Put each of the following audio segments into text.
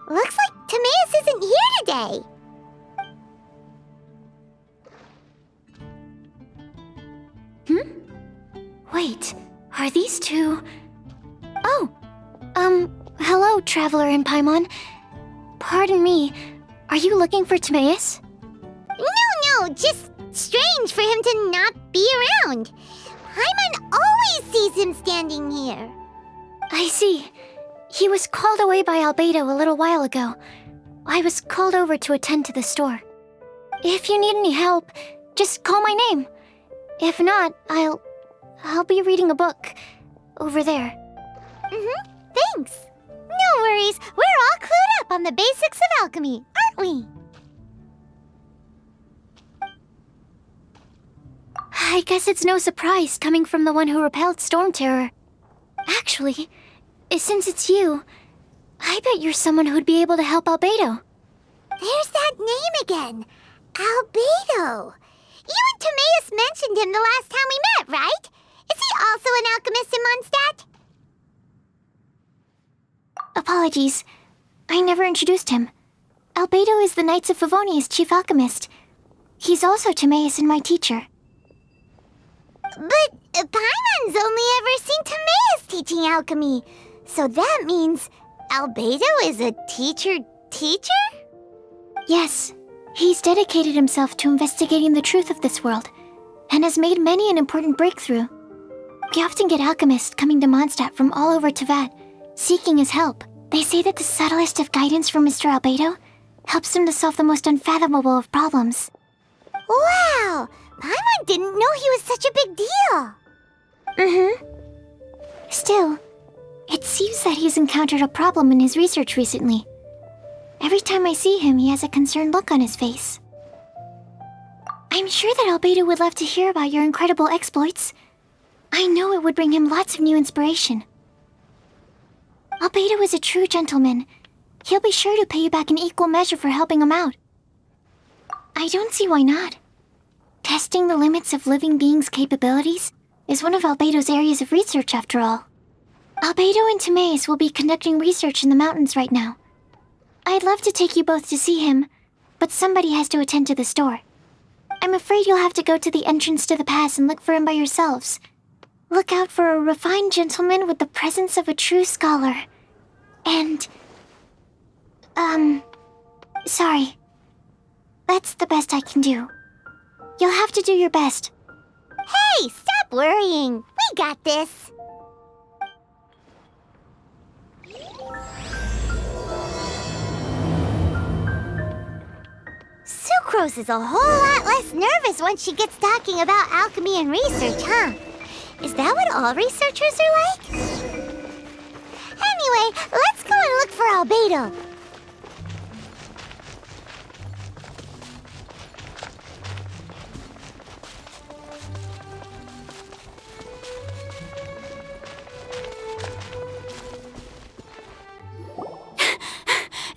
Looks like Timaeus isn't here today. Wait, are these two... Oh! Hello, Traveler in Paimon. Pardon me, are you looking for Timaeus? No, just strange for him to not be around. Paimon always sees him standing here. I see. He was called away by Albedo a little while ago. I was called over to attend to the store. If you need any help, just call my name. If not, I'll be reading a book over there. Thanks. No worries, we're all clued up on the basics of alchemy, aren't we? I guess it's no surprise coming from the one who repelled Storm Terror. Actually, since it's you, I bet you're someone who'd be able to help Albedo. There's that name again. Albedo. You and Timaeus mentioned him the last time we met, right? Is he also an alchemist in Mondstadt? Apologies. I never introduced him. Albedo is the Knights of Favonia's chief alchemist. He's also Timaeus and my teacher. But Paimon's only ever seen Timaeus teaching alchemy. So that means Albedo is a teacher? Yes. He's dedicated himself to investigating the truth of this world, and has made many an important breakthrough. We often get alchemists coming to Mondstadt from all over Teyvat, seeking his help. They say that the subtlest of guidance from Mr. Albedo helps them to solve the most unfathomable of problems. Wow! Paimon didn't know he was such a big deal. Still, it seems that he's encountered a problem in his research recently. Every time I see him, he has a concerned look on his face. I'm sure that Albedo would love to hear about your incredible exploits. I know it would bring him lots of new inspiration. Albedo is a true gentleman. He'll be sure to pay you back in equal measure for helping him out. I don't see why not. Testing the limits of living beings' capabilities is one of Albedo's areas of research, after all. Albedo and Timaeus will be conducting research in the mountains right now. I'd love to take you both to see him, but somebody has to attend to the store. I'm afraid you'll have to go to the entrance to the pass and look for him by yourselves. Look out for a refined gentleman with the presence of a true scholar. And... sorry. That's the best I can do. You'll have to do your best. Hey, stop worrying. We got this. Sucrose is a whole lot less nervous once she gets talking about alchemy and research, huh? Is that what all researchers are like? Anyway, let's go and look for Albedo.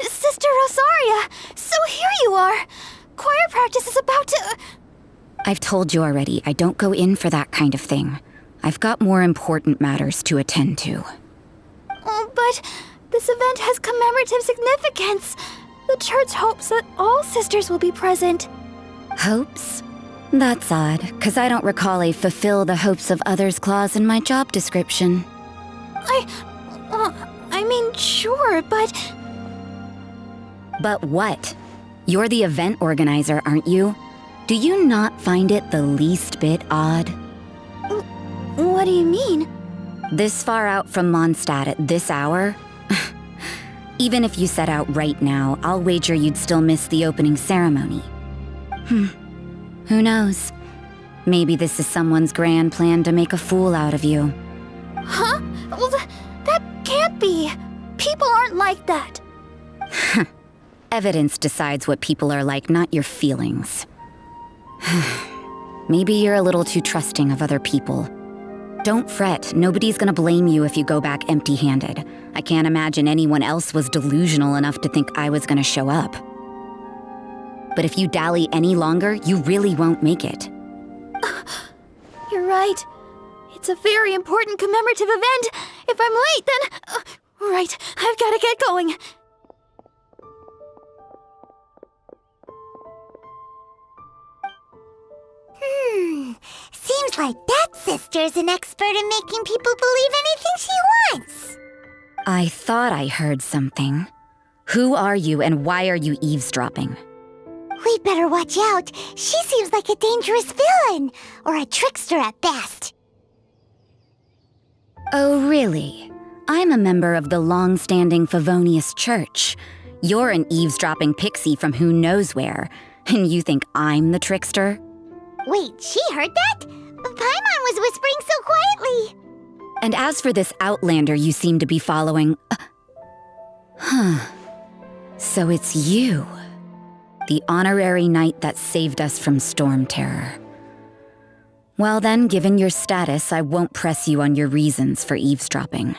Sister Rosaria! So here you are! Choir practice is about to... I've told you already, I don't go in for that kind of thing. I've got more important matters to attend to. Oh, but this event has commemorative significance. The church hopes that all sisters will be present. Hopes? That's odd, because I don't recall a fulfill the hopes of others clause in my job description. I mean, sure, but... But what? You're the event organizer, aren't you? Do you not find it the least bit odd? What do you mean? This far out from Mondstadt at this hour? Even if you set out right now, I'll wager you'd still miss the opening ceremony. Who knows? Maybe this is someone's grand plan to make a fool out of you. Huh? Well, that can't be. People aren't like that. Evidence decides what people are like, not your feelings. Maybe you're a little too trusting of other people. Don't fret, nobody's gonna blame you if you go back empty-handed. I can't imagine anyone else was delusional enough to think I was gonna show up. But if you dally any longer, you really won't make it. You're right. It's a very important commemorative event. If I'm late, then... right, I've gotta get going. Seems like that sister's an expert in making people believe anything she wants. I thought I heard something. Who are you and why are you eavesdropping? We'd better watch out. She seems like a dangerous villain, or a trickster at best. Oh, really? I'm a member of the long-standing Favonius Church. You're an eavesdropping pixie from who knows where, and you think I'm the trickster? Wait, she heard that? Paimon was whispering so quietly. And as for this outlander you seem to be following... So it's you. The honorary knight that saved us from storm terror. Well then, given your status, I won't press you on your reasons for eavesdropping.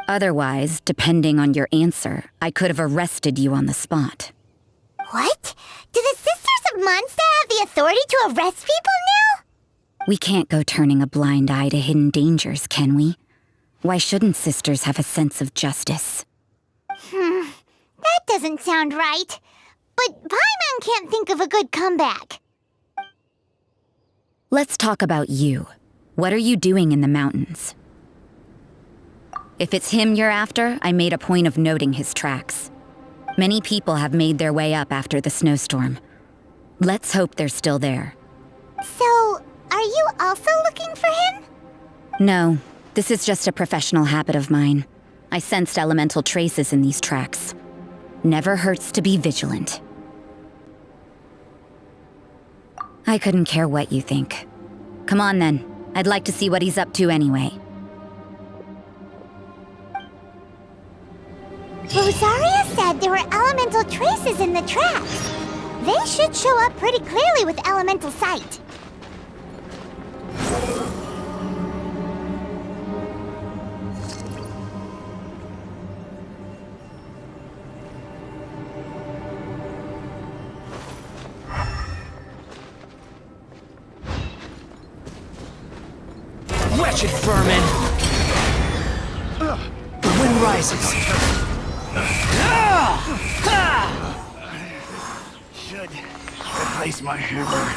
Otherwise, depending on your answer, I could have arrested you on the spot. What? Do the Sisters of Mondstadt have the authority to arrest people now? We can't go turning a blind eye to hidden dangers, can we? Why shouldn't sisters have a sense of justice? That doesn't sound right. But Paimon can't think of a good comeback. Let's talk about you. What are you doing in the mountains? If it's him you're after, I made a point of noting his tracks. Many people have made their way up after the snowstorm. Let's hope they're still there. So, are you also looking for him? No, this is just a professional habit of mine. I sensed elemental traces in these tracks. Never hurts to be vigilant. I couldn't care what you think. Come on then. I'd like to see what he's up to anyway. Rosaria said there were elemental traces in the tracks. They should show up pretty clearly with elemental sight. Wretched vermin! The wind rises. Should replace my hammer.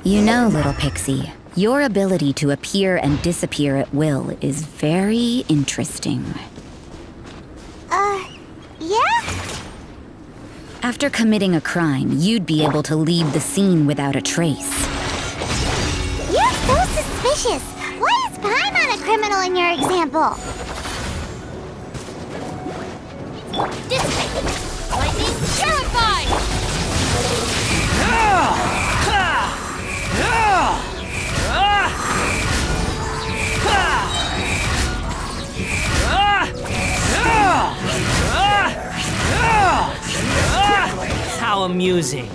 You know, little pixie, your ability to appear and disappear at will is very interesting. Yeah? After committing a crime, you'd be able to leave the scene without a trace. You're so suspicious. Why is Paimon a criminal in your example? Dissipate! Lightning terrified! How amusing.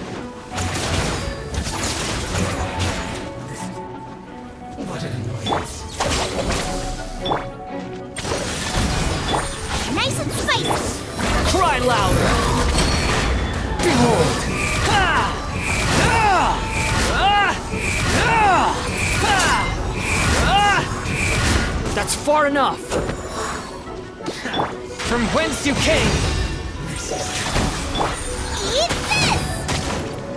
Nice and spicy! Cry louder! Behold! That's far enough! From whence you came! Eat this!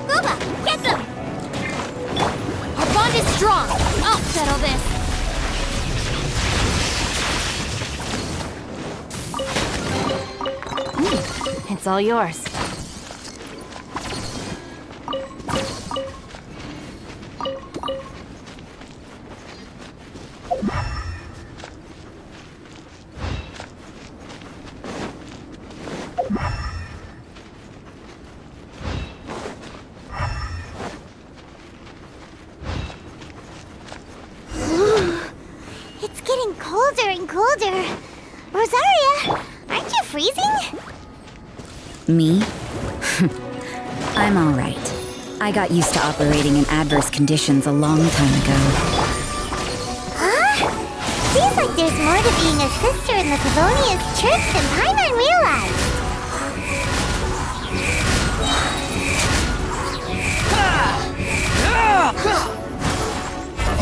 Booba, get them! Our bond is strong. I'll settle this. It's all yours. It's getting colder and colder. Rosaria, aren't you freezing? Me? I'm all right. I got used to operating in adverse conditions a long time ago. Huh? Seems like there's more to being a sister in the Favonius Church than Paimon realized.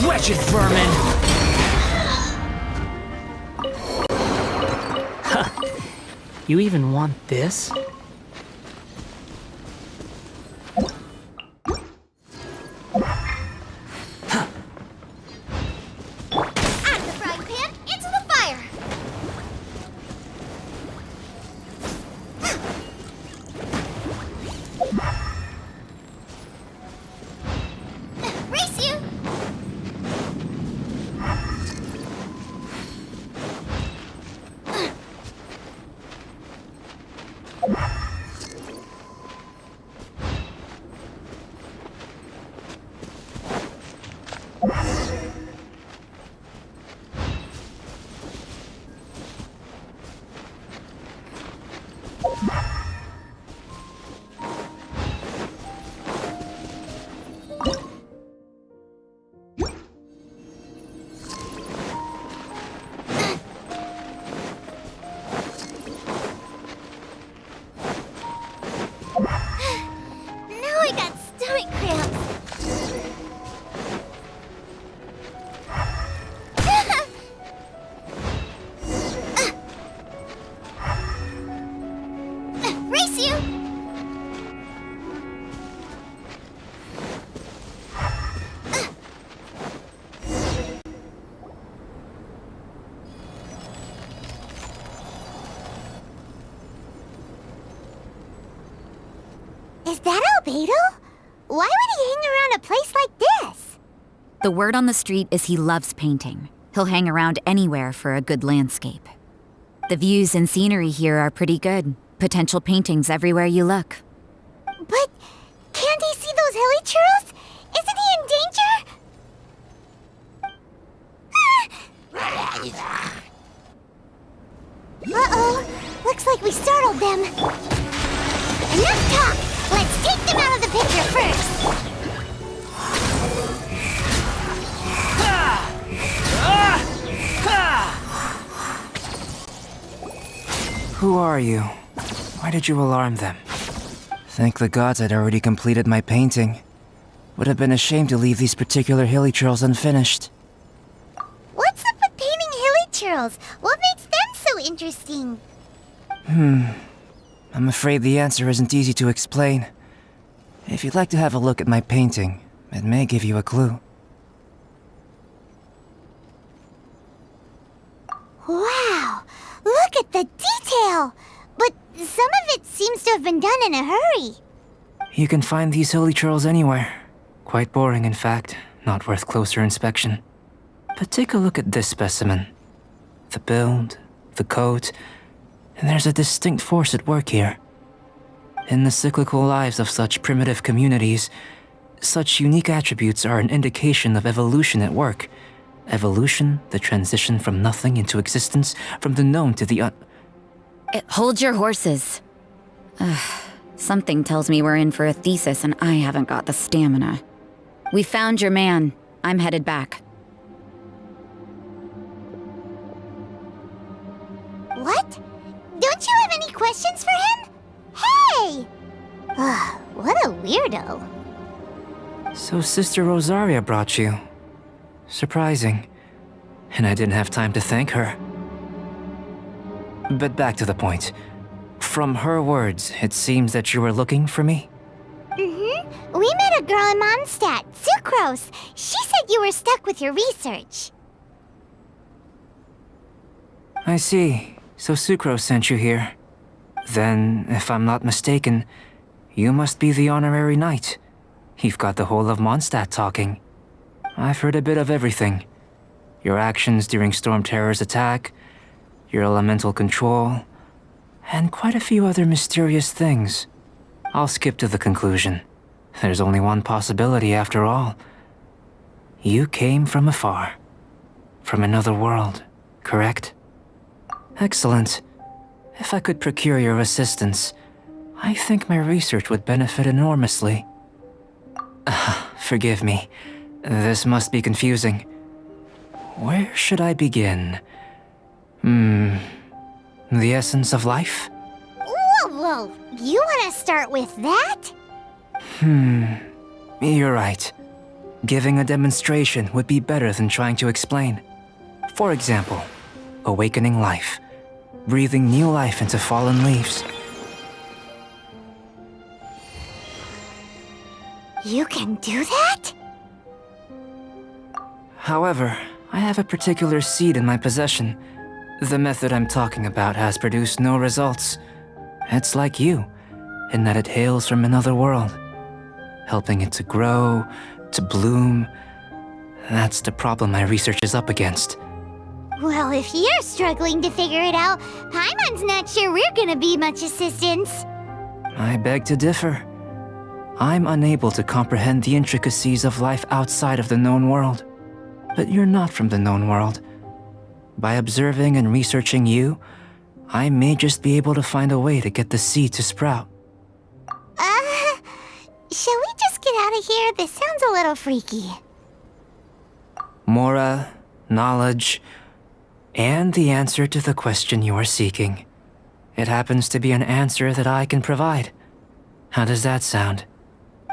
Wretched vermin! You even want this? Out of the frying pan, into the fire! Race you! Now I got stomach cramps. Race you! Is that Albedo? Why would he hang around a place like this? The word on the street is he loves painting. He'll hang around anywhere for a good landscape. The views and scenery here are pretty good. Potential paintings everywhere you look. But can't he see those hilly churros? Isn't he in danger? Uh-oh. Looks like we startled them. Enough talk! Let's take them out of the picture first! Who are you? Why did you alarm them? Thank the gods I'd already completed my painting. Would have been a shame to leave these particular hilly churls unfinished. What's up with painting hilly churls? What makes them so interesting? I'm afraid the answer isn't easy to explain. If you'd like to have a look at my painting, it may give you a clue. Wow! Look at the detail! But some of it seems to have been done in a hurry. You can find these hilly churls anywhere. Quite boring, in fact. Not worth closer inspection. But take a look at this specimen. The build, the coat, and there's a distinct force at work here. In the cyclical lives of such primitive communities, such unique attributes are an indication of evolution at work. Evolution, the transition from nothing into existence, from the known to the Hold your horses. Something tells me we're in for a thesis and I haven't got the stamina. We found your man. I'm headed back. What? Don't you have any questions for him? Hey! Ugh, what a weirdo. So Sister Rosaria brought you. Surprising. And I didn't have time to thank her. But back to the point. From her words, it seems that you were looking for me? Mm-hmm. We met a girl in Mondstadt, Sucrose. She said you were stuck with your research. I see. So Sucrose sent you here. Then, if I'm not mistaken, you must be the honorary knight. You've got the whole of Mondstadt talking. I've heard a bit of everything. Your actions during Storm Terror's attack, your elemental control, and quite a few other mysterious things. I'll skip to the conclusion. There's only one possibility after all. You came from afar. From another world, correct? Excellent. If I could procure your assistance, I think my research would benefit enormously. Forgive me. This must be confusing. Where should I begin? The essence of life? Whoa! You want to start with that? You're right. Giving a demonstration would be better than trying to explain. For example, awakening life, breathing new life into fallen leaves. You can do that? However, I have a particular seed in my possession. The method I'm talking about has produced no results. It's like you, in that it hails from another world. Helping it to grow, to bloom. That's the problem my research is up against. Well, if you're struggling to figure it out, Paimon's not sure we're gonna be much assistance. I beg to differ. I'm unable to comprehend the intricacies of life outside of the known world. But you're not from the known world. By observing and researching you, I may just be able to find a way to get the seed to sprout. Shall we just get out of here? This sounds a little freaky. Mora, knowledge, and the answer to the question you are seeking. It happens to be an answer that I can provide. How does that sound?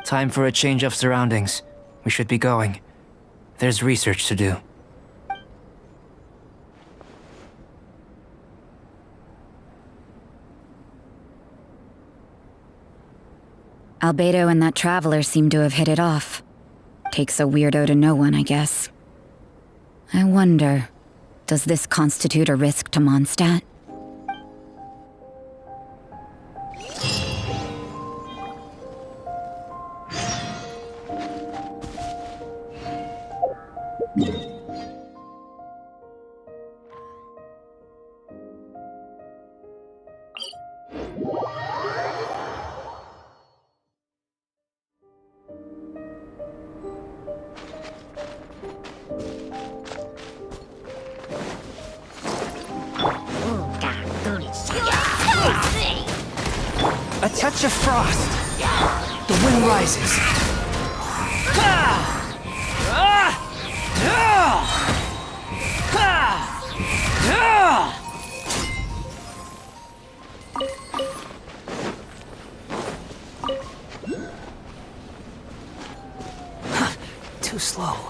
Time for a change of surroundings. We should be going. There's research to do. Albedo and that traveler seem to have hit it off. Takes a weirdo to know one, I guess. I wonder, does this constitute a risk to Mondstadt? A touch of frost. The wind rises. Too slow.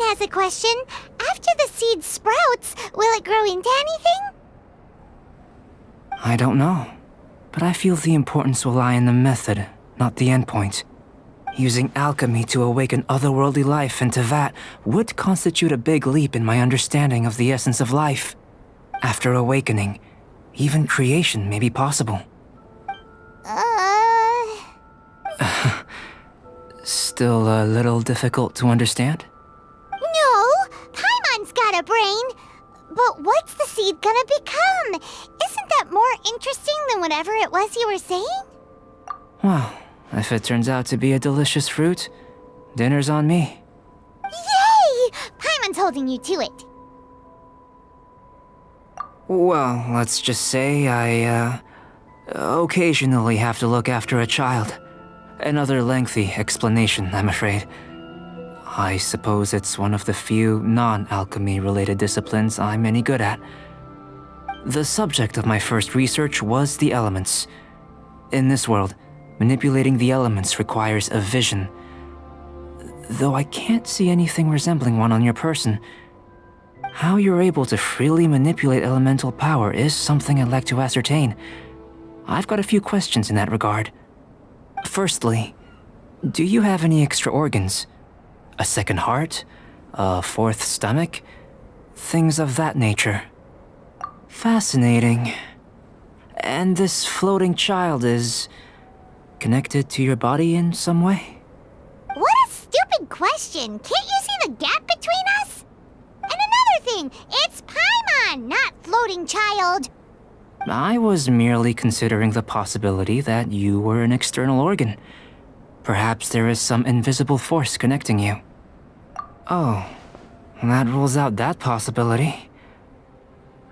Has a question. After the seed sprouts, will it grow into anything? I don't know, but I feel the importance will lie in the method, not the endpoint. Using alchemy to awaken otherworldly life into that would constitute a big leap in my understanding of the essence of life. After awakening, even creation may be possible. Still a little difficult to understand? No, Paimon's got a brain. But what's the seed gonna become? Isn't that more interesting than whatever it was you were saying? Well, if it turns out to be a delicious fruit, dinner's on me. Yay! Paimon's holding you to it. Well, let's just say I, occasionally have to look after a child. Another lengthy explanation, I'm afraid. I suppose it's one of the few non-alchemy related disciplines I'm any good at. The subject of my first research was the elements. In this world, manipulating the elements requires a vision. Though I can't see anything resembling one on your person. How you're able to freely manipulate elemental power is something I'd like to ascertain. I've got a few questions in that regard. Firstly, do you have any extra organs? A second heart? A fourth stomach? Things of that nature. Fascinating. And this floating child is connected to your body in some way? What a stupid question. Can't you see the gap between us? And another thing, it's Paimon, not floating child. I was merely considering the possibility that you were an external organ. Perhaps there is some invisible force connecting you. Oh, that rules out that possibility.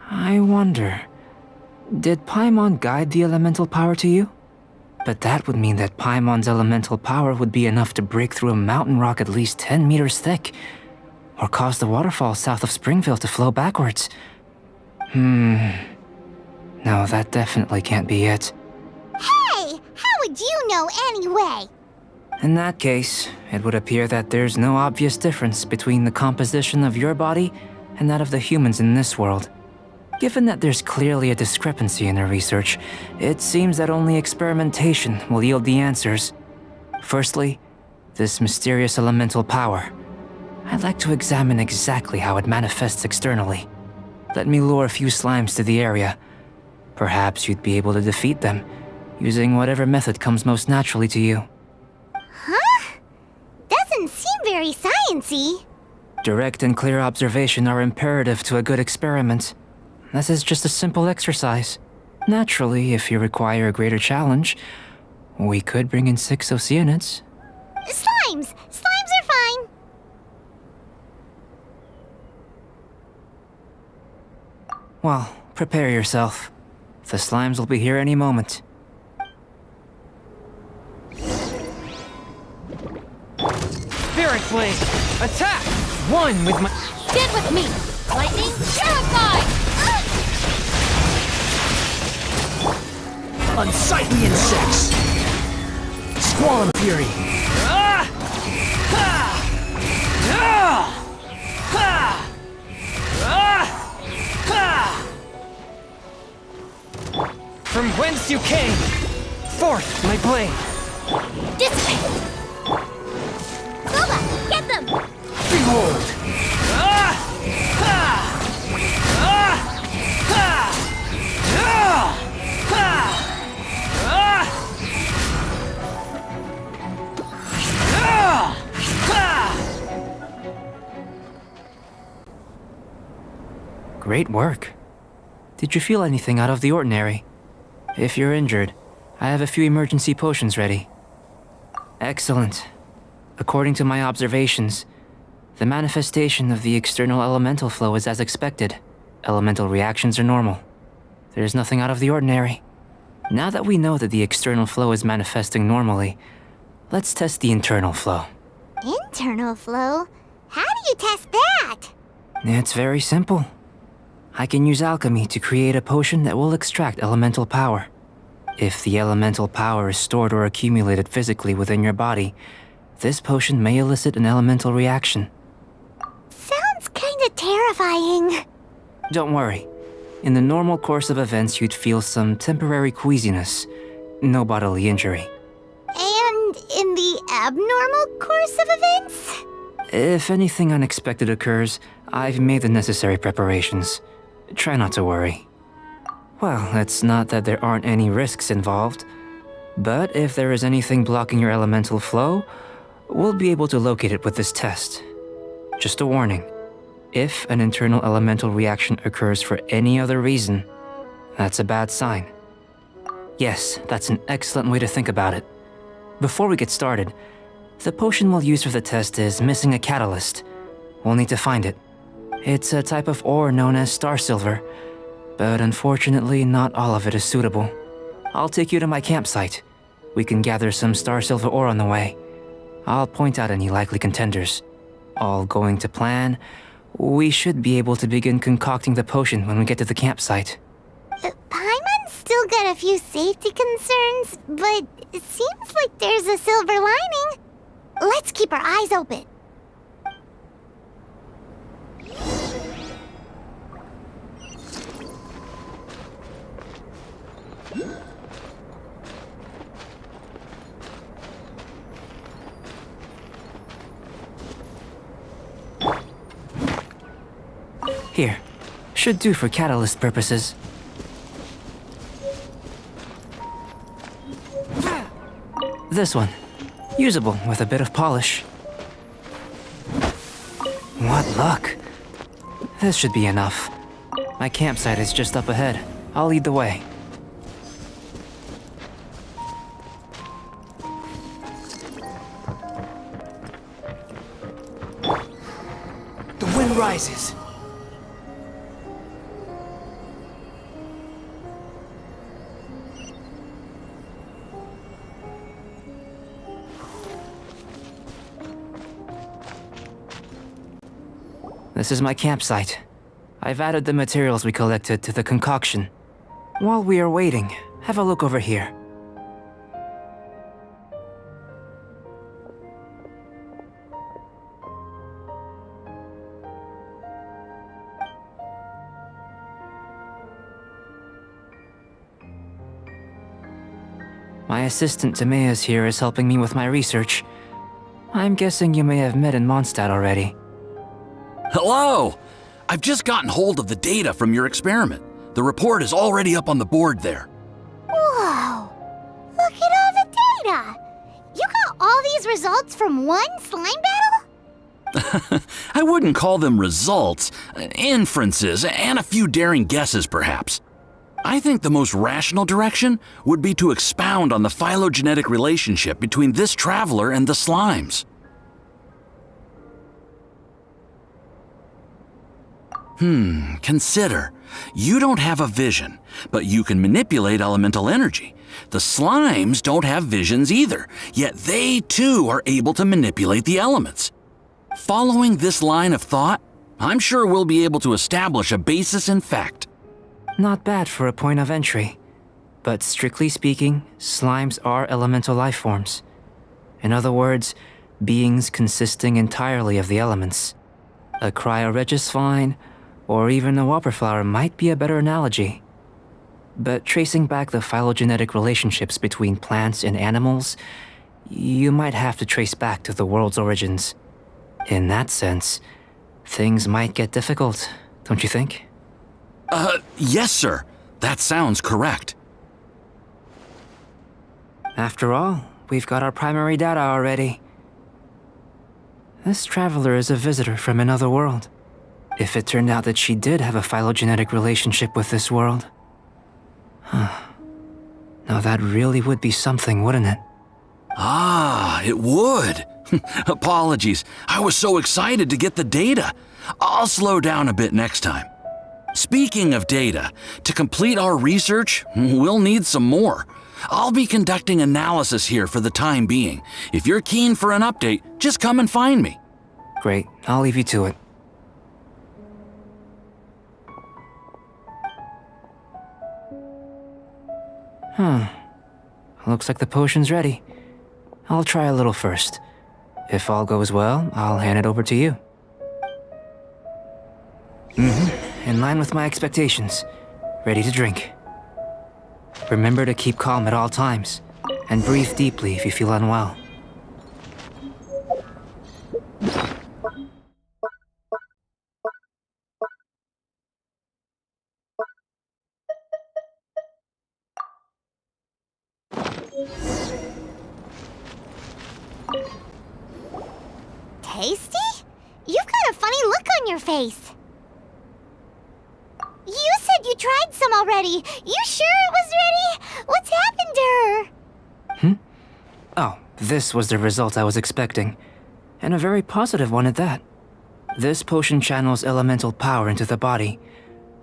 I wonder, did Paimon guide the elemental power to you? But that would mean that Paimon's elemental power would be enough to break through a mountain rock at least 10 meters thick, or cause the waterfall south of Springville to flow backwards. No, that definitely can't be it. Hey, how would you know anyway? In that case, it would appear that there's no obvious difference between the composition of your body and that of the humans in this world. Given that there's clearly a discrepancy in their research, it seems that only experimentation will yield the answers. Firstly, this mysterious elemental power. I'd like to examine exactly how it manifests externally. Let me lure a few slimes to the area. Perhaps you'd be able to defeat them, using whatever method comes most naturally to you. Huh? Doesn't seem very sciencey. Direct and clear observation are imperative to a good experiment. This is just a simple exercise. Naturally, if you require a greater challenge, we could bring in 6 Oceanids. Slimes! Slimes are fine. Well, prepare yourself. The slimes will be here any moment. Spirit Blade! Attack! One with my... Stand with me! Lightning Purify! Unsightly insects! Squall and Fury! From whence you came! Forth, my blade! Dissipate! Boba, get them! Behold! Great work. Did you feel anything out of the ordinary? If you're injured, I have a few emergency potions ready. Excellent. According to my observations, the manifestation of the external elemental flow is as expected. Elemental reactions are normal. There's nothing out of the ordinary. Now that we know that the external flow is manifesting normally, let's test the internal flow. Internal flow? How do you test that? It's very simple. I can use alchemy to create a potion that will extract elemental power. If the elemental power is stored or accumulated physically within your body, this potion may elicit an elemental reaction. Sounds kinda terrifying. Don't worry. In the normal course of events, you'd feel some temporary queasiness. No bodily injury. And in the abnormal course of events? If anything unexpected occurs, I've made the necessary preparations. Try not to worry. Well, it's not that there aren't any risks involved, but if there is anything blocking your elemental flow, we'll be able to locate it with this test. Just a warning. If an internal elemental reaction occurs for any other reason, that's a bad sign. Yes, that's an excellent way to think about it. Before we get started, the potion we'll use for the test is missing a catalyst. We'll need to find it. It's a type of ore known as star silver, but unfortunately not all of it is suitable. I'll take you to my campsite. We can gather some star silver ore on the way. I'll point out any likely contenders. All going to plan, we should be able to begin concocting the potion when we get to the campsite. Paimon's still got a few safety concerns, but it seems like there's a silver lining. Let's keep our eyes open. Here, should do for catalyst purposes. This one, usable with a bit of polish. What luck. This should be enough. My campsite is just up ahead. I'll lead the way. The wind rises. This is my campsite. I've added the materials we collected to the concoction. While we are waiting, have a look over here. My assistant Timaeus here is helping me with my research. I'm guessing you may have met in Mondstadt already. Hello! I've just gotten hold of the data from your experiment. The report is already up on the board there. Whoa! Look at all the data! You got all these results from one slime battle? I wouldn't call them results, inferences, and a few daring guesses perhaps. I think the most rational direction would be to expound on the phylogenetic relationship between this traveler and the slimes. Consider. You don't have a vision, but you can manipulate elemental energy. The slimes don't have visions either, yet they too are able to manipulate the elements. Following this line of thought, I'm sure we'll be able to establish a basis in fact. Not bad for a point of entry. But strictly speaking, slimes are elemental life forms. In other words, beings consisting entirely of the elements. A cryoregisvine, or even a whopperflower might be a better analogy. But tracing back the phylogenetic relationships between plants and animals, you might have to trace back to the world's origins. In that sense, things might get difficult, don't you think? Yes, sir. That sounds correct. After all, we've got our primary data already. This traveler is a visitor from another world. If it turned out that she did have a phylogenetic relationship with this world. Now that really would be something, wouldn't it? Ah, it would. Apologies. I was so excited to get the data. I'll slow down a bit next time. Speaking of data, to complete our research, we'll need some more. I'll be conducting analysis here for the time being. If you're keen for an update, just come and find me. Great, I'll leave you to it. Looks like the potion's ready. I'll try a little first. If all goes well, I'll hand it over to you. In line with my expectations. Ready to drink. Remember to keep calm at all times, and breathe deeply if you feel unwell. Tasty? You've got a funny look on your face. You said you tried some already. You sure it was ready? What's happened to her? Oh, this was the result I was expecting. And a very positive one at that. This potion channels elemental power into the body.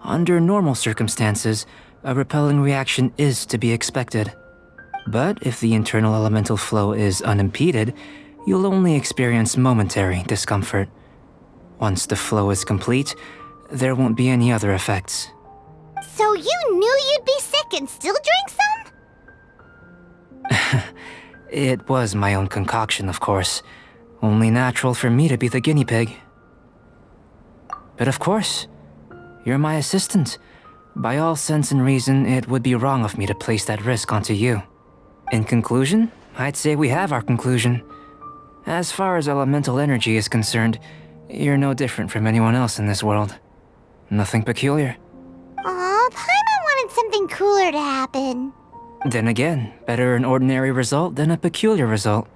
Under normal circumstances, a repelling reaction is to be expected. But if the internal elemental flow is unimpeded, you'll only experience momentary discomfort. Once the flow is complete, there won't be any other effects. So you knew you'd be sick and still drank some? It was my own concoction, of course. Only natural for me to be the guinea pig. But of course, you're my assistant. By all sense and reason, it would be wrong of me to place that risk onto you. In conclusion, I'd say we have our conclusion. As far as elemental energy is concerned, you're no different from anyone else in this world. Nothing peculiar. Aw, Paimon wanted something cooler to happen. Then again, better an ordinary result than a peculiar result.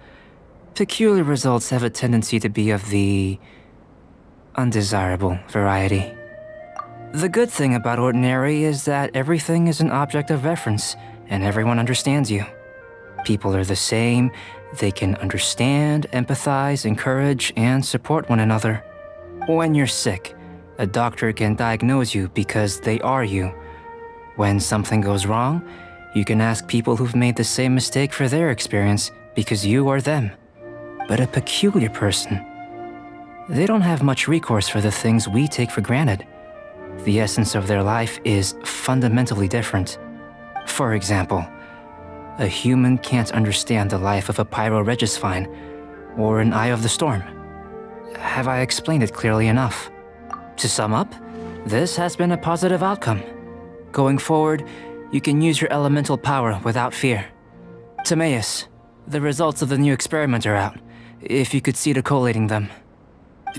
Peculiar results have a tendency to be of the undesirable variety. The good thing about ordinary is that everything is an object of reference, and everyone understands you. People are the same, they can understand, empathize, encourage, and support one another. When you're sick, a doctor can diagnose you because they are you. When something goes wrong, you can ask people who've made the same mistake for their experience because you are them. But a peculiar person, They don't have much recourse for the things we take for granted. The essence of their life is fundamentally different. For example, a human can't understand the life of a pyroregisvine or an eye of the storm. Have I explained it clearly enough? To sum up, this has been a positive outcome. Going forward, you can use your elemental power without fear. Timaeus, the results of the new experiment are out, if you could see to collating them.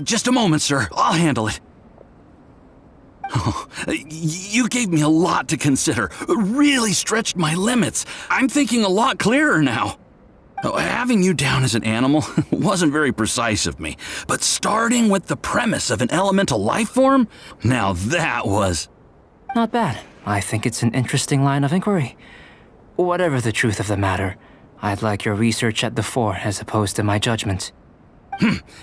Just a moment, sir. I'll handle it. Oh, you gave me a lot to consider. Really stretched my limits. I'm thinking a lot clearer now. Having you down as an animal wasn't very precise of me, but starting with the premise of an elemental life form? Now that was... Not bad. I think it's an interesting line of inquiry. Whatever the truth of the matter, I'd like your research at the fore as opposed to my judgment.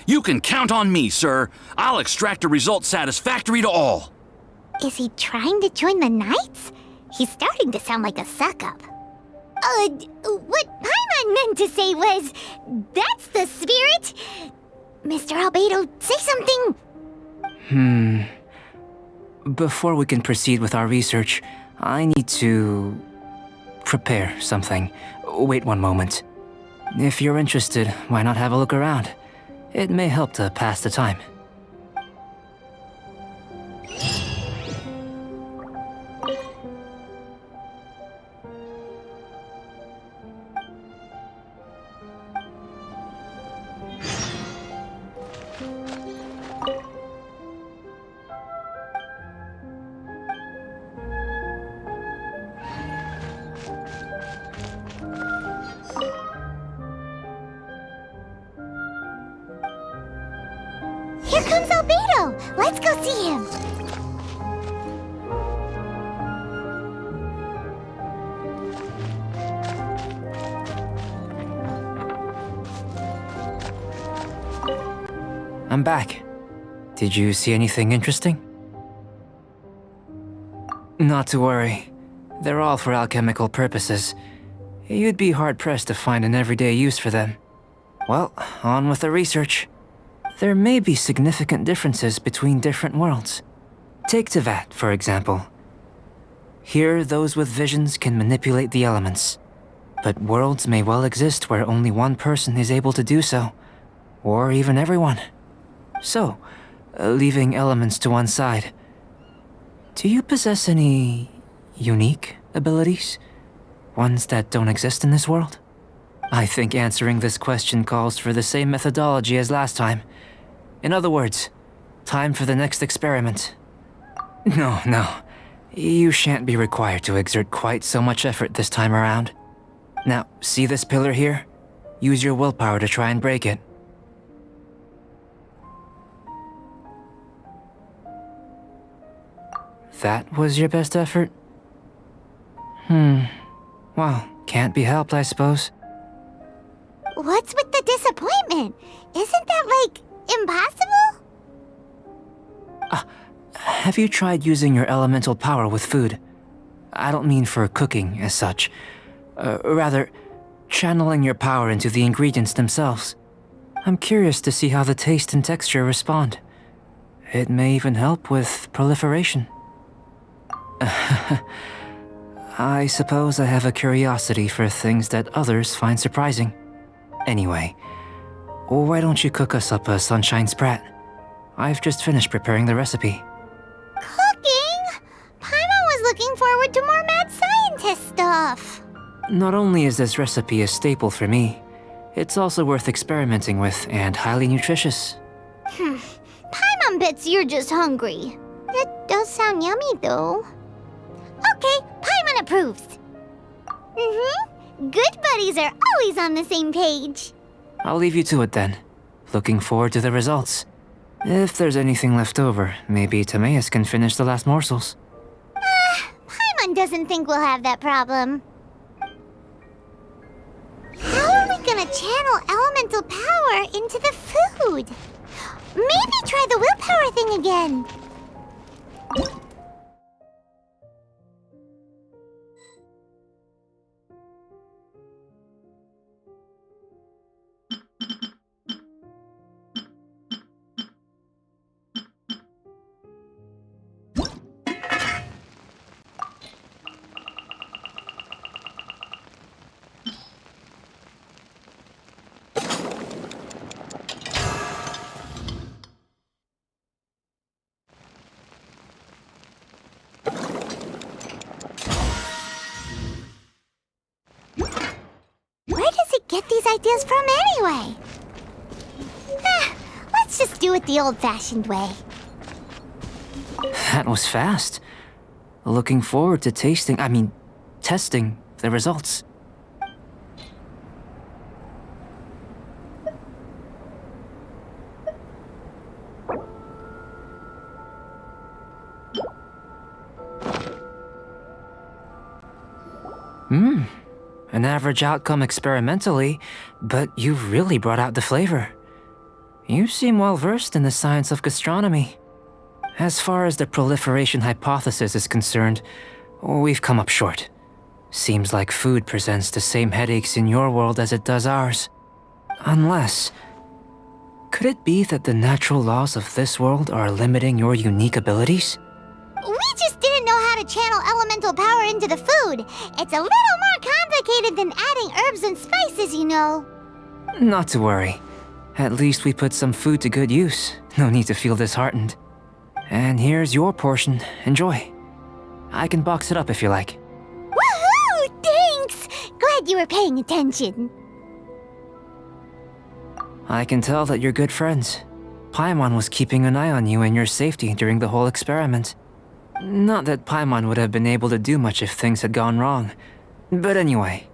You can count on me, sir. I'll extract a result satisfactory to all. Is he trying to join the Knights? He's starting to sound like a suck-up. What Paimon meant to say was, that's the spirit! Mr. Albedo, say something! Before we can proceed with our research, I need to... prepare something. Wait one moment. If you're interested, why not have a look around? It may help to pass the time. Here comes Albedo! Let's go see him! I'm back. Did you see anything interesting? Not to worry. They're all for alchemical purposes. You'd be hard-pressed to find an everyday use for them. Well, on with the research. There may be significant differences between different worlds. Take Tevat, for example. Here, those with visions can manipulate the elements. But worlds may well exist where only one person is able to do so. Or even everyone. So, leaving elements to one side, do you possess any unique abilities? Ones that don't exist in this world? I think answering this question calls for the same methodology as last time. In other words, time for the next experiment. No. You shan't be required to exert quite so much effort this time around. Now, see this pillar here? Use your willpower to try and break it. That was your best effort? Well, can't be helped, I suppose. What's with the disappointment? Isn't that, impossible? Have you tried using your elemental power with food? I don't mean for cooking as such. Rather, channeling your power into the ingredients themselves. I'm curious to see how the taste and texture respond. It may even help with proliferation. I suppose I have a curiosity for things that others find surprising. Anyway, why don't you cook us up a sunshine sprat? I've just finished preparing the recipe. Cooking? Paimon was looking forward to more mad scientist stuff. Not only is this recipe a staple for me, it's also worth experimenting with and highly nutritious. Paimon bets you're just hungry. It does sound yummy, though. Okay, Paimon approves. Good buddies are always on the same page. I'll leave you to it then. Looking forward to the results. If there's anything left over, maybe Timaeus can finish the last morsels. Paimon doesn't think we'll have that problem. How are we gonna channel elemental power into the food? Maybe try the willpower thing again. ideas from anyway? Let's just do it the old-fashioned way. That was fast. Looking forward to testing the results. An average outcome experimentally, but you've really brought out the flavor. You seem well versed in the science of gastronomy. As far as the proliferation hypothesis is concerned, we've come up short. Seems like food presents the same headaches in your world as it does ours. Unless... could it be that the natural laws of this world are limiting your unique abilities? We just didn't know how to channel elemental power into the food. It's a little more complicated than adding herbs and spices, you know. Not to worry. At least we put some food to good use. No need to feel disheartened. And here's your portion. Enjoy. I can box it up if you like. Woohoo! Thanks! Glad you were paying attention. I can tell that you're good friends. Paimon was keeping an eye on you and your safety during the whole experiment. Not that Paimon would have been able to do much if things had gone wrong. But anyway.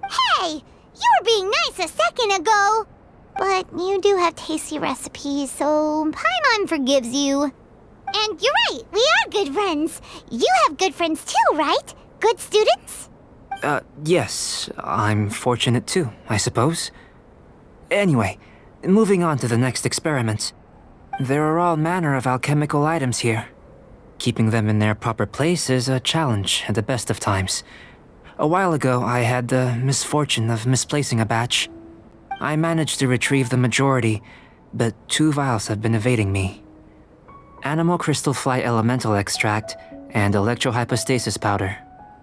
Hey! You were being nice a second ago! But you do have tasty recipes, so Paimon forgives you. And you're right, we are good friends. You have good friends too, right? Good students? Yes. I'm fortunate too, I suppose. Anyway, moving on to the next experiment. There are all manner of alchemical items here. Keeping them in their proper place is a challenge at the best of times. A while ago, I had the misfortune of misplacing a batch. I managed to retrieve the majority, but 2 vials have been evading me. Animal crystal fly elemental extract and electrohypostasis powder.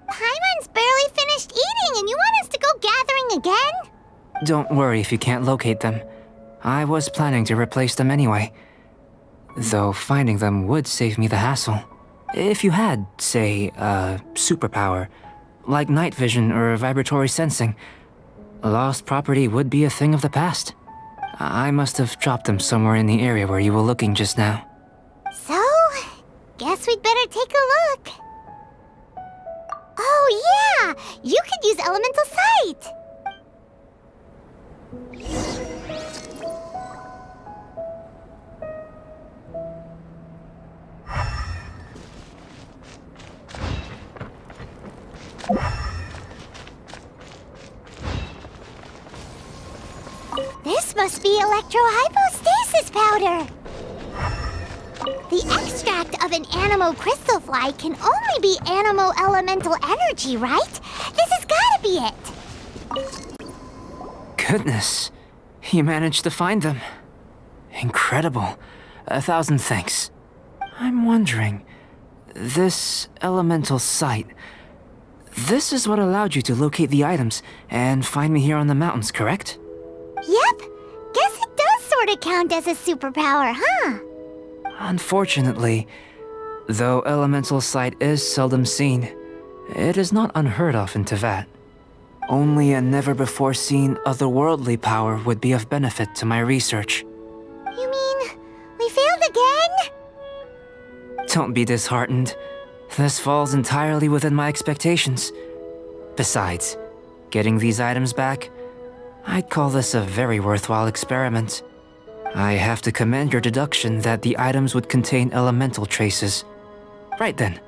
Paimon's barely finished eating and you want us to go gathering again? Don't worry if you can't locate them. I was planning to replace them anyway. Though finding them would save me the hassle. If you had, say, a superpower, like night vision or vibratory sensing, lost property would be a thing of the past. I must have dropped them somewhere in the area where you were looking just now. So, guess we'd better take a look. Oh yeah! You could use elemental sight! This must be electrohypostasis powder! The extract of an animo crystal fly can only be animo elemental energy, right? This has gotta be it! Goodness, you managed to find them. Incredible. 1,000 thanks. I'm wondering, this elemental sight, this is what allowed you to locate the items and find me here on the mountains, correct? Yep, guess it does sort of count as a superpower, huh? Unfortunately, though elemental sight is seldom seen, it is not unheard of in Teyvat. Only a never-before-seen otherworldly power would be of benefit to my research. You mean, we failed again? Don't be disheartened. This falls entirely within my expectations. Besides, getting these items back, I'd call this a very worthwhile experiment. I have to commend your deduction that the items would contain elemental traces. Right then.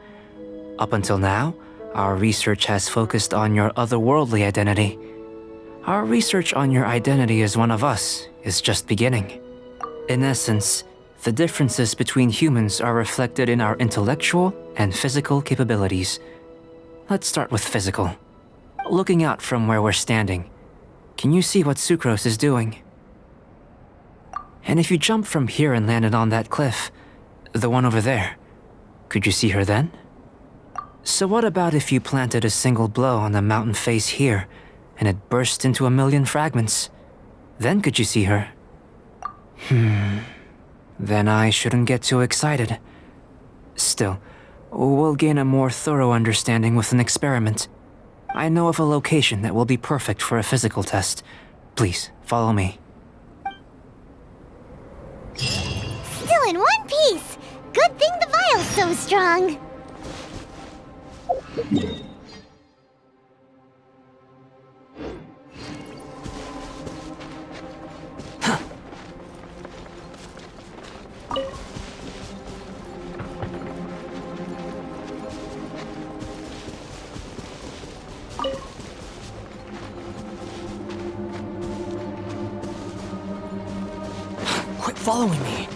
Up until now, our research has focused on your otherworldly identity. Our research on your identity as one of us is just beginning. In essence, the differences between humans are reflected in our intellectual and physical capabilities. Let's start with physical. Looking out from where we're standing, can you see what Sucrose is doing? And if you jumped from here and landed on that cliff, the one over there, could you see her then? So what about if you planted a single blow on the mountain face here, and it burst into 1,000,000 fragments? Then could you see her? Then I shouldn't get too excited. Still, we'll gain a more thorough understanding with an experiment. I know of a location that will be perfect for a physical test. Please, follow me. Still in one piece! Good thing the vial's so strong. Quit following me.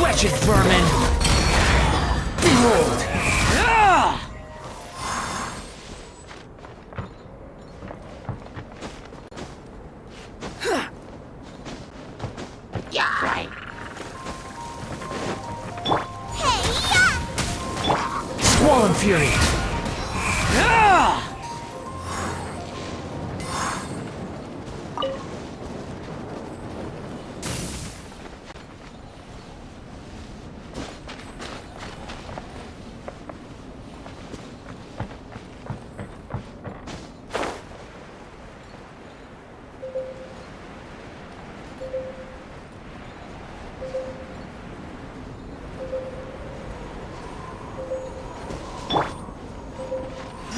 Wretched vermin! Behold! Squall Fury!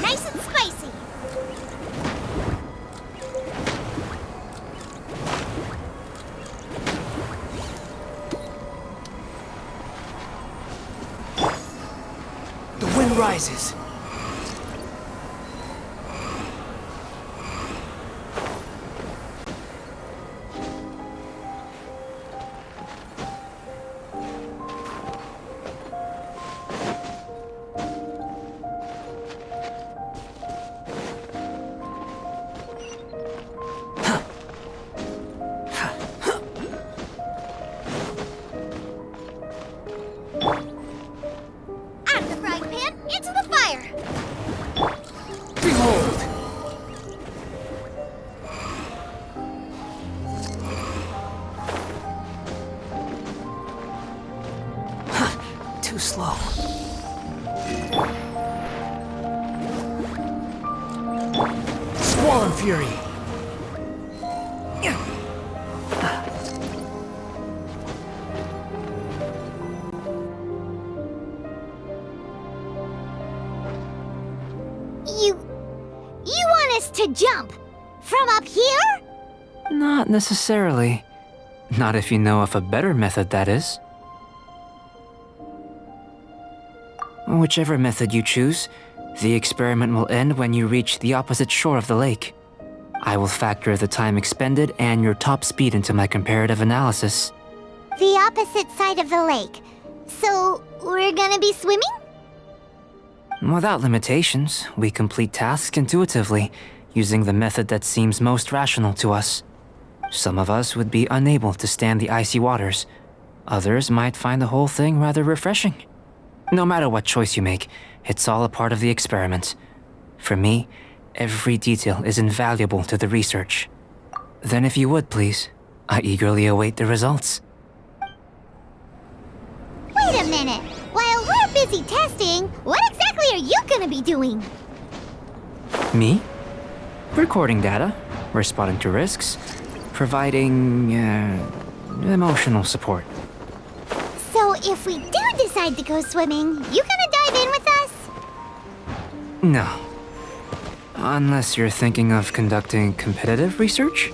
Nice and spicy. The wind rises. Out of the frying pan, into the fire. Behold! Too slow. Squall Fury! You want us to jump? From up here? Not necessarily. Not if you know of a better method, that is. Whichever method you choose, the experiment will end when you reach the opposite shore of the lake. I will factor the time expended and your top speed into my comparative analysis. The opposite side of the lake. So, we're gonna be swimming? Without limitations, we complete tasks intuitively, using the method that seems most rational to us. Some of us would be unable to stand the icy waters. Others might find the whole thing rather refreshing. No matter what choice you make, it's all a part of the experiment. For me, every detail is invaluable to the research. Then if you would, please, I eagerly await the results. Wait a minute! While we're busy testing, what exactly are you gonna be doing? Me? Recording data, responding to risks, providing, emotional support. So if we do decide to go swimming, you gonna dive in with us? No. Unless you're thinking of conducting competitive research?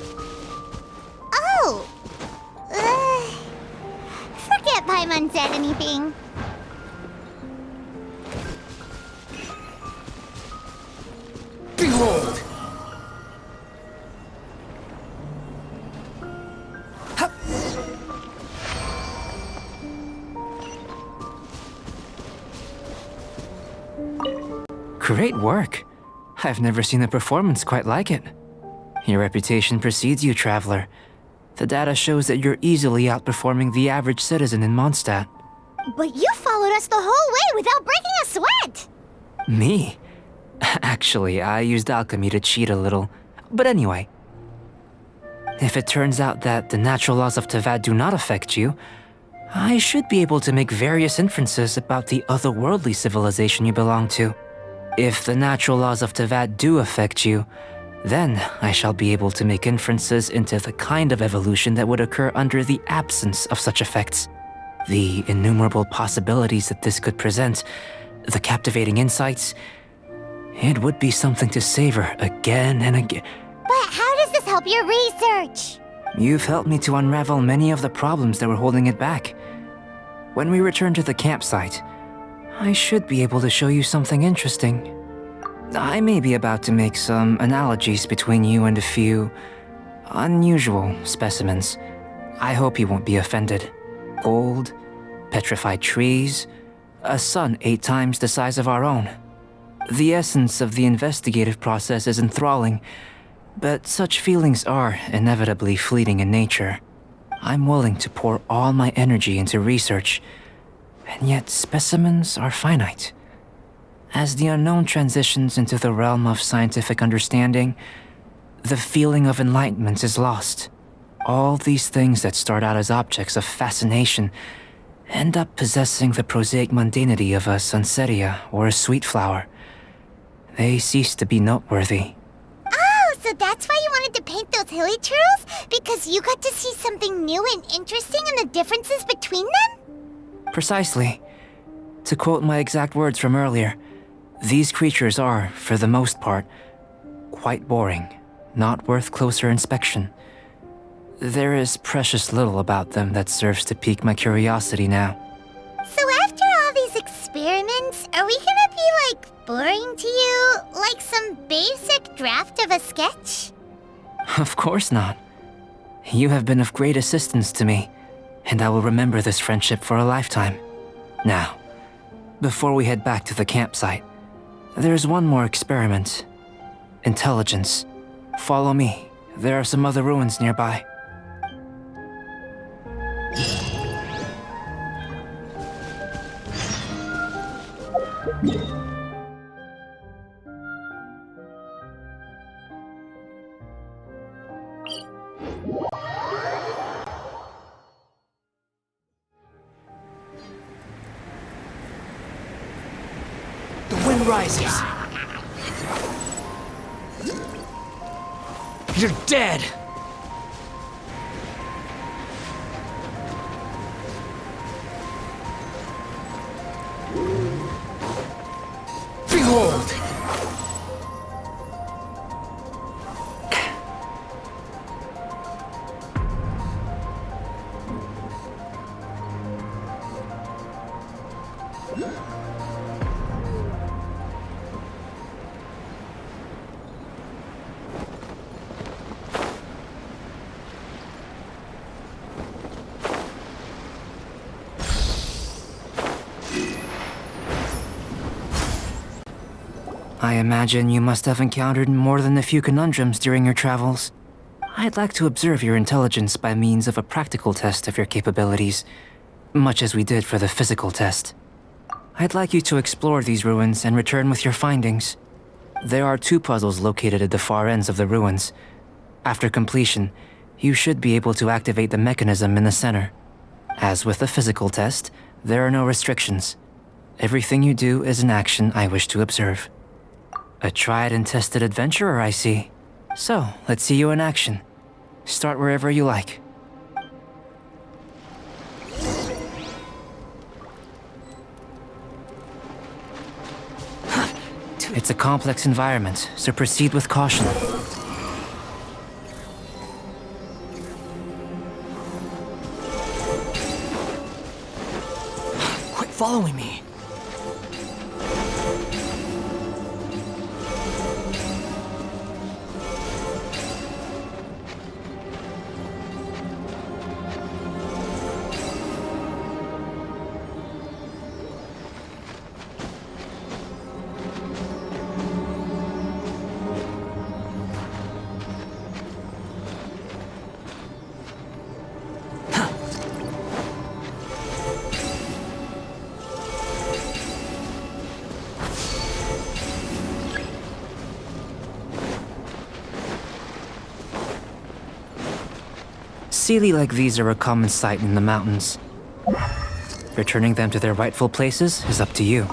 Oh! Forget Paimon said anything. Behold! Great work. I've never seen a performance quite like it. Your reputation precedes you, traveler. The data shows that you're easily outperforming the average citizen in Mondstadt. But you followed us the whole way without breaking a sweat! Me? Actually, I used alchemy to cheat a little. But anyway, if it turns out that the natural laws of Tavad do not affect you, I should be able to make various inferences about the otherworldly civilization you belong to. If the natural laws of Tavad do affect you, Then I shall be able to make inferences into the kind of evolution that would occur under the absence of such effects. The innumerable possibilities that this could present, the captivating insights, it would be something to savor again and again. But how does this help your research? You've helped me to unravel many of the problems that were holding it back. When we return to the campsite, I should be able to show you something interesting. I may be about to make some analogies between you and a few unusual specimens. I hope you won't be offended. Old, petrified trees, a sun 8 times the size of our own. The essence of the investigative process is enthralling, but such feelings are inevitably fleeting in nature. I'm willing to pour all my energy into research, and yet specimens are finite. As the unknown transitions into the realm of scientific understanding, the feeling of enlightenment is lost. All these things that start out as objects of fascination end up possessing the prosaic mundanity of a sunsettia or a sweet flower. They cease to be noteworthy. Oh, so that's why you wanted to paint those hilly turtles? Because you got to see something new and interesting in the differences between them? Precisely. To quote my exact words from earlier, these creatures are, for the most part, quite boring, not worth closer inspection. There is precious little about them that serves to pique my curiosity now. So after all these experiments, are we gonna be, boring to you? Like some basic draft of a sketch? Of course not. You have been of great assistance to me, and I will remember this friendship for a lifetime. Now, before we head back to the campsite, there's one more experiment. Intelligence. Follow me. There are some other ruins nearby. The wind rises. You're dead! Behold! I imagine you must have encountered more than a few conundrums during your travels. I'd like to observe your intelligence by means of a practical test of your capabilities, much as we did for the physical test. I'd like you to explore these ruins and return with your findings. There are 2 puzzles located at the far ends of the ruins. After completion, you should be able to activate the mechanism in the center. As with the physical test, there are no restrictions. Everything you do is an action I wish to observe. A tried and tested adventurer, I see. So, let's see you in action. Start wherever you like. It's a complex environment, so proceed with caution. Quit following me. Sealy like these are a common sight in the mountains. Returning them to their rightful places is up to you.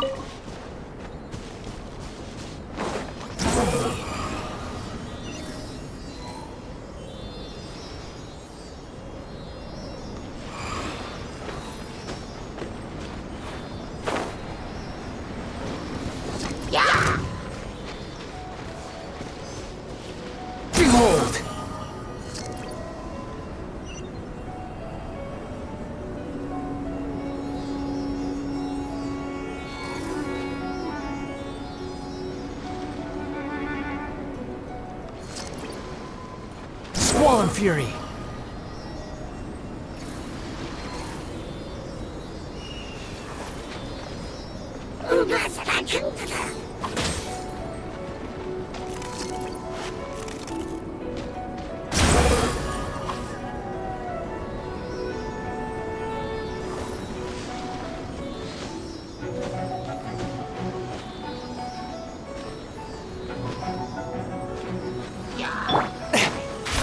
Fallen Fury!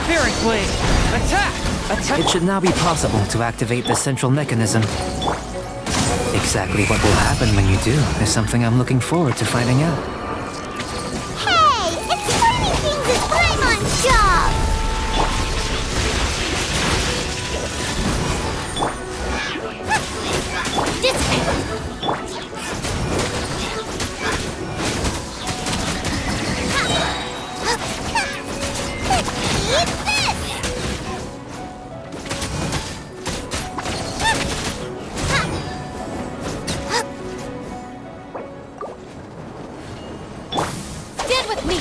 Spirit Blade! Attack! It should now be possible to activate the central mechanism. Exactly what will happen when you do is something I'm looking forward to finding out. Hey, it's Tiny Things' Paimon job! This way! Eat this! Stand with me!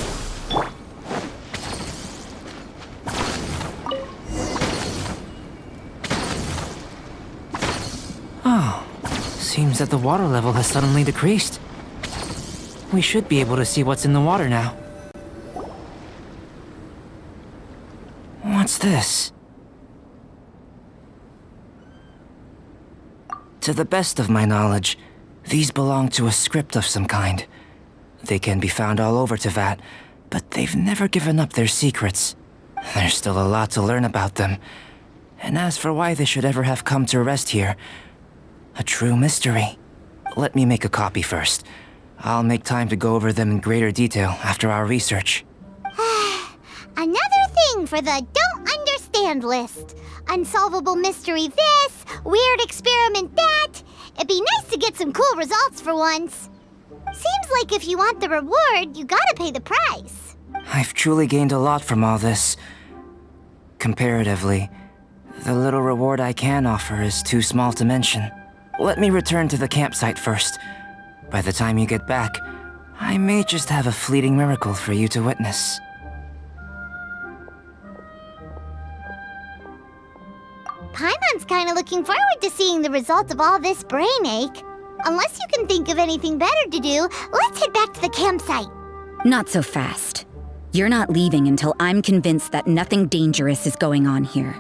Oh, seems that the water level has suddenly decreased. We should be able to see what's in the water now. What's this? To the best of my knowledge, these belong to a script of some kind. They can be found all over Teyvat, but they've never given up their secrets. There's still a lot to learn about them. And as for why they should ever have come to rest here, a true mystery. Let me make a copy first. I'll make time to go over them in greater detail after our research. Another thing for the don't understand list. Unsolvable mystery this, weird experiment that. It'd be nice to get some cool results for once. Seems like if you want the reward, you gotta pay the price. I've truly gained a lot from all this. Comparatively, the little reward I can offer is too small to mention. Let me return to the campsite first. By the time you get back, I may just have a fleeting miracle for you to witness. Paimon's kinda looking forward to seeing the result of all this brain ache. Unless you can think of anything better to do, let's head back to the campsite. Not so fast. You're not leaving until I'm convinced that nothing dangerous is going on here.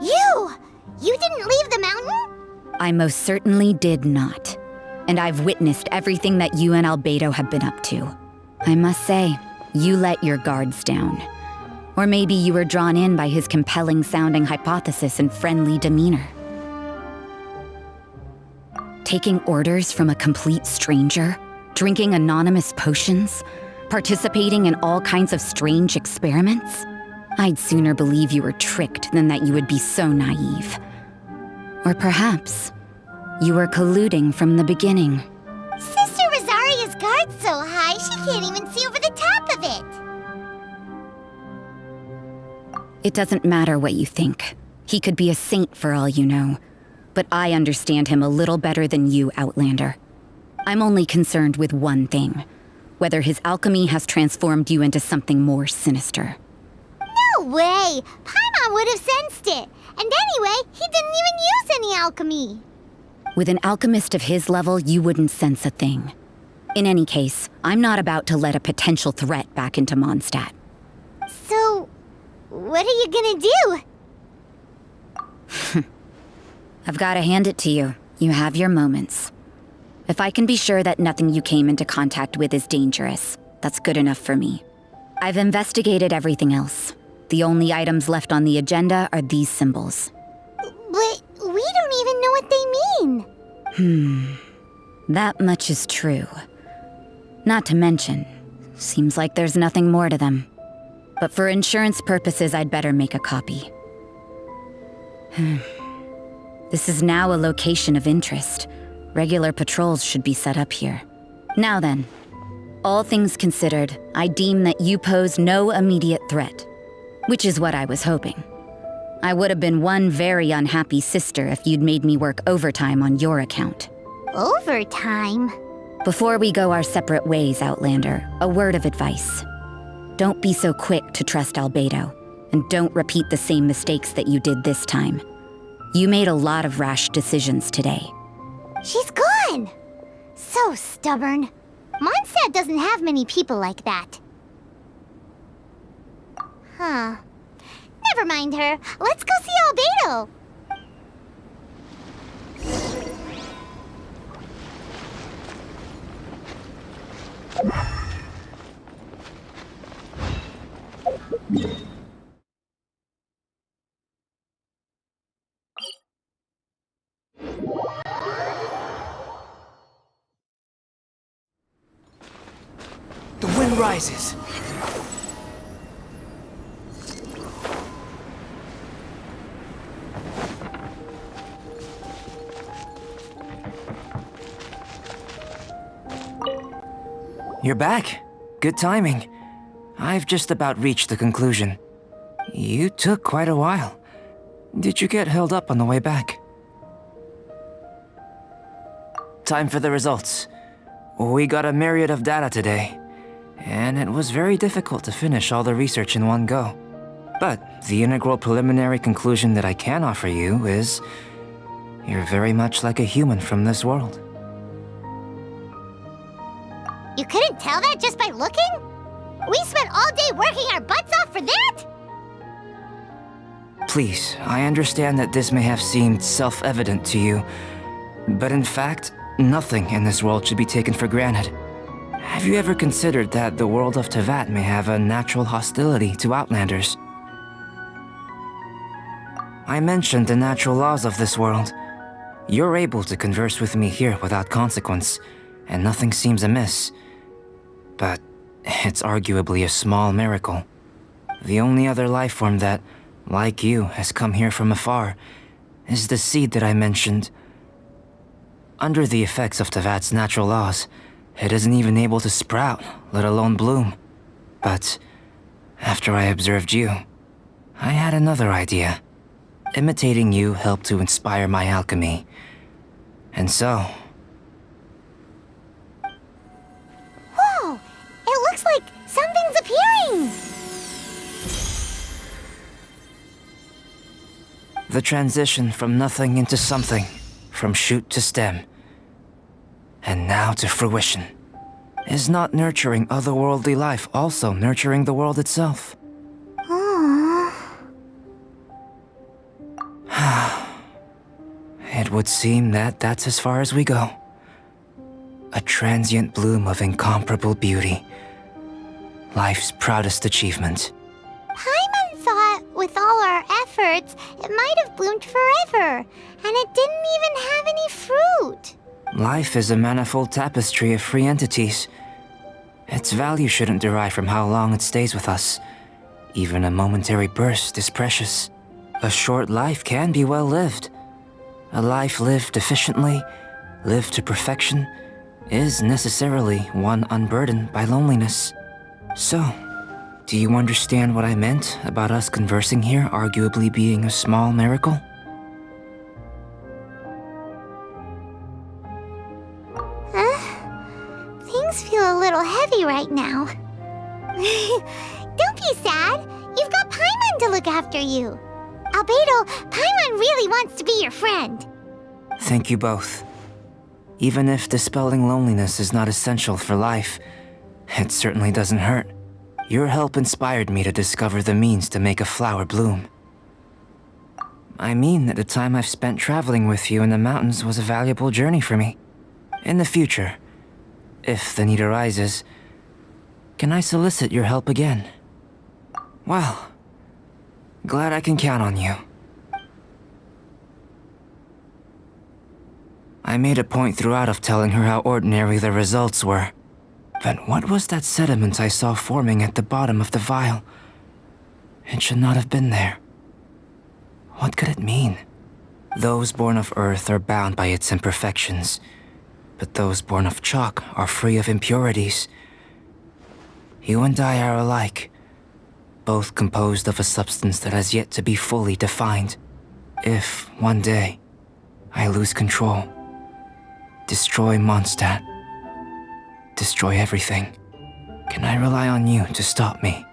You didn't leave the mountain? I most certainly did not. And I've witnessed everything that you and Albedo have been up to. I must say, you let your guards down. Or maybe you were drawn in by his compelling-sounding hypothesis and friendly demeanor. Taking orders from a complete stranger, drinking anonymous potions, participating in all kinds of strange experiments? I'd sooner believe you were tricked than that you would be so naive. Or perhaps you were colluding from the beginning. Sister Rosaria's guard's so high she can't even see over the top of it. It doesn't matter what you think. He could be a saint for all you know. But I understand him a little better than you, Outlander. I'm only concerned with one thing. Whether his alchemy has transformed you into something more sinister. No way! Paimon would have sensed it. And anyway, he didn't even use any alchemy. With an alchemist of his level, you wouldn't sense a thing. In any case, I'm not about to let a potential threat back into Mondstadt. So, what are you gonna do? I've got to hand it to you. You have your moments. If I can be sure that nothing you came into contact with is dangerous, that's good enough for me. I've investigated everything else. The only items left on the agenda are these symbols. But we don't even know what they mean. That much is true. Not to mention, seems like there's nothing more to them. But for insurance purposes, I'd better make a copy. This is now a location of interest. Regular patrols should be set up here. Now then, all things considered, I deem that you pose no immediate threat. Which is what I was hoping. I would have been one very unhappy sister if you'd made me work overtime on your account. Overtime? Before we go our separate ways, Outlander, a word of advice. Don't be so quick to trust Albedo, and don't repeat the same mistakes that you did this time. You made a lot of rash decisions today. She's gone! So stubborn. Mondstadt doesn't have many people like that. Huh. Never mind her. Let's go see Albedo. The wind rises. You're back. Good timing. I've just about reached the conclusion. You took quite a while. Did you get held up on the way back? Time for the results. We got a myriad of data today, and it was very difficult to finish all the research in one go. But the integral preliminary conclusion that I can offer you is you're very much like a human from this world. You couldn't tell that just by looking? We spent all day working our butts off for that? Please, I understand that this may have seemed self-evident to you, but in fact, nothing in this world should be taken for granted. Have you ever considered that the world of Teyvat may have a natural hostility to Outlanders? I mentioned the natural laws of this world. You're able to converse with me here without consequence, and nothing seems amiss. But it's arguably a small miracle. The only other life form that, like you, has come here from afar is the seed that I mentioned. Under the effects of Teyvat's natural laws, it isn't even able to sprout, let alone bloom. But after I observed you, I had another idea. Imitating you helped to inspire my alchemy. And so... Whoa! It looks like something's appearing! The transition from nothing into something, from shoot to stem, and now to fruition. Is not nurturing otherworldly life also nurturing the world itself? It would seem that that's as far as we go. A transient bloom of incomparable beauty. Life's proudest achievement. Paimon thought, with all our efforts, it might have bloomed forever, and it didn't even have any fruit. Life is a manifold tapestry of free entities. Its value shouldn't derive from how long it stays with us. Even a momentary burst is precious. A short life can be well lived. A life lived efficiently, lived to perfection, is necessarily one unburdened by loneliness. So, do you understand what I meant about us conversing here arguably being a small miracle? Things feel a little heavy right now. Don't be sad. You've got Paimon to look after you. Albedo, Paimon really wants to be your friend. Thank you both. Even if dispelling loneliness is not essential for life, it certainly doesn't hurt. Your help inspired me to discover the means to make a flower bloom. I mean that the time I've spent traveling with you in the mountains was a valuable journey for me. In the future, if the need arises, can I solicit your help again? Well, glad I can count on you. I made a point throughout of telling her how ordinary the results were. But what was that sediment I saw forming at the bottom of the vial? It should not have been there. What could it mean? Those born of Earth are bound by its imperfections, but those born of chalk are free of impurities. You and I are alike, both composed of a substance that has yet to be fully defined. If, one day, I lose control, destroy Mondstadt, destroy everything, can I rely on you to stop me?